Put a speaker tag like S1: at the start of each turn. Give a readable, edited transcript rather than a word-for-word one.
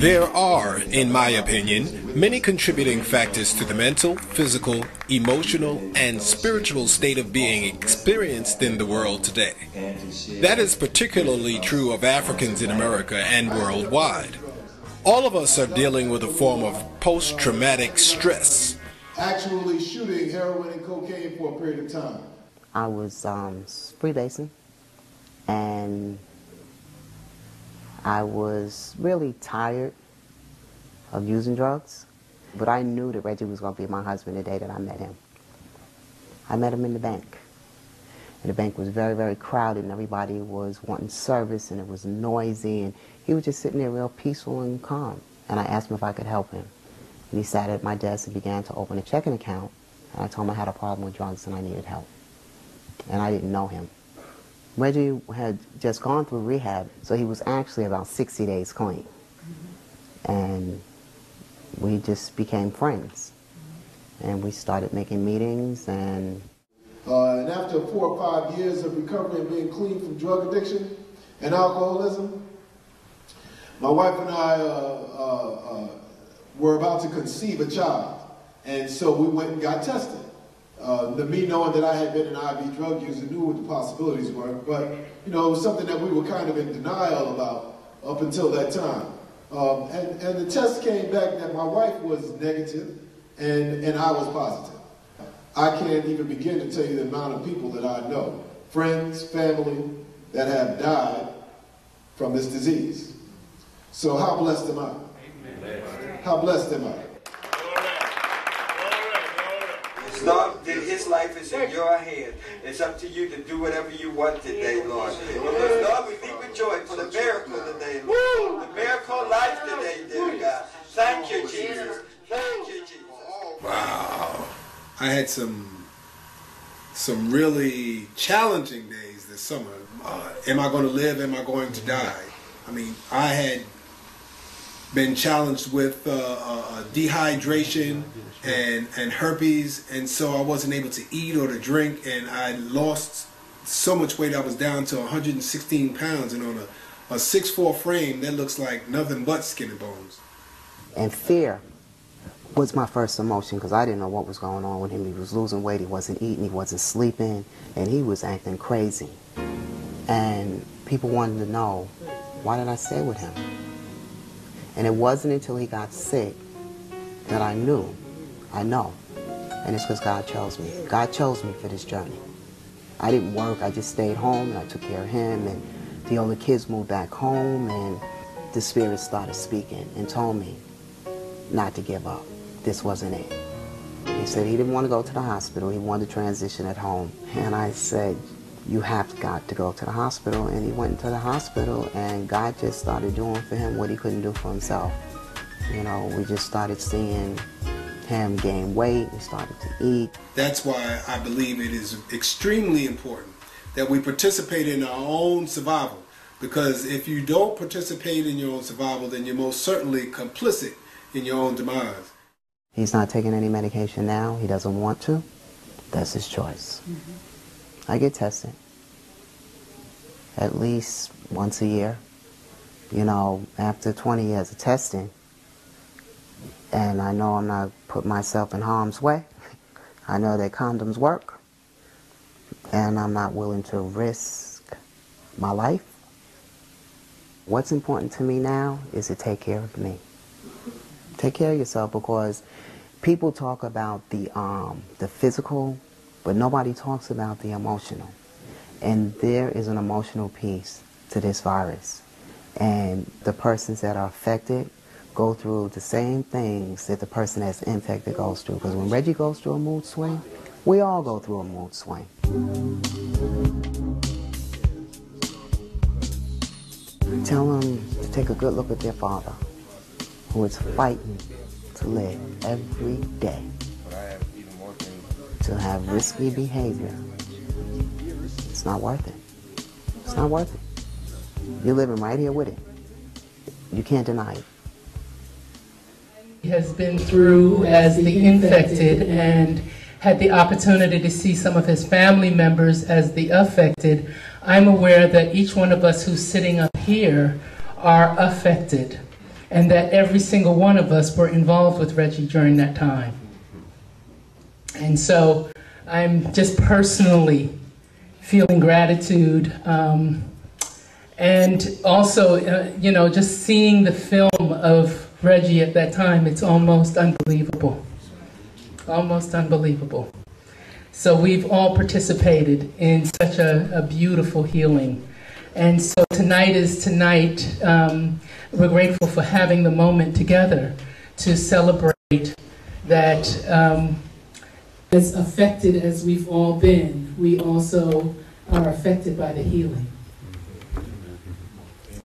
S1: There are, in my opinion, many contributing factors to the mental, physical, emotional, and spiritual state of being experienced in the world today. That is particularly true of Africans in America and worldwide. All of us are dealing with a form of post-traumatic stress.
S2: Actually shooting heroin and cocaine for a period of time.
S3: I was freebasing, and I was really tired of using drugs, but I knew that Reggie was going to be my husband the day that I met him. I met him in the bank, and the bank was very, very crowded, and everybody was wanting service, and it was noisy, and he was just sitting there real peaceful and calm, and I asked him if I could help him. And he sat at my desk and began to open a checking account, and I told him I had a problem with drugs and I needed help. And I didn't know him. Reggie had just gone through rehab, so he was actually about 60 days clean. And we just became friends. And we started making meetings, and
S2: after 4 or 5 years of recovery and being clean from drug addiction and alcoholism, my wife and I were about to conceive a child. And so we went and got tested. Me knowing that I had been an IV drug user, knew what the possibilities were, but you know, it was something that we were kind of in denial about up until that time. And the test came back that my wife was negative and I was positive. I can't even begin to tell you the amount of people that I know, friends, family, that have died from this disease. So how blessed am I? How blessed am I?
S4: Lord, his life is in your hand. It's up to you to do whatever you want today, Lord. Because, Lord, we leave with joy for the miracle today, Lord. The miracle of life today, dear God. Thank you, Jesus. Thank you, Jesus.
S1: Wow. I had some really challenging days this summer. Am I going to live? Am I going to die? I mean, I had been challenged with dehydration and herpes, and so I wasn't able to eat or to drink, and I lost so much weight. I was down to 116 pounds, and on a 6'4" frame, that looks like nothing but skin and bones.
S3: And fear was my first emotion, because I didn't know what was going on with him. He was losing weight, he wasn't eating, he wasn't sleeping, and he was acting crazy. And people wanted to know, why did I stay with him? And it wasn't until he got sick that I know. And it's because God chose me. God chose me for this journey. I didn't work, I just stayed home and I took care of him, and the older kids moved back home, and the Spirit started speaking and told me not to give up. This wasn't it. He said he didn't want to go to the hospital, he wanted to transition at home. And I said, you have got to go to the hospital. And he went into the hospital, and God just started doing for him what he couldn't do for himself. You know, we just started seeing him gain weight, he started to eat.
S1: That's why I believe it is extremely important that we participate in our own survival, because if you don't participate in your own survival, then you're most certainly complicit in your own demise.
S3: He's not taking any medication now, he doesn't want to. That's his choice. I get tested at least once a year. You know, after 20 years of testing, and I know I'm not putting myself in harm's way. I know that condoms work, and I'm not willing to risk my life. What's important to me now is to take care of me. Take care of yourself, because people talk about the physical, but nobody talks about the emotional. And there is an emotional piece to this virus. And the persons that are affected go through the same things that the person that's infected goes through. Because when Reggie goes through a mood swing, we all go through a mood swing. Tell them to take a good look at their father, who is fighting to live every day, to have risky behavior. It's not worth it. It's not worth it. You're living right here with it. You can't deny it.
S5: He has been through as the infected and had the opportunity to see some of his family members as the affected. I'm aware that each one of us who's sitting up here are affected. and that every single one of us were involved with Reggie during that time. And so I'm just personally feeling gratitude, and also, you know, just seeing the film of Reggie at that time, it's almost unbelievable. Almost unbelievable. So we've all participated in such a beautiful healing. And so tonight is tonight. We're grateful for having the moment together to celebrate that. As affected as we've all been, we also are affected by the healing.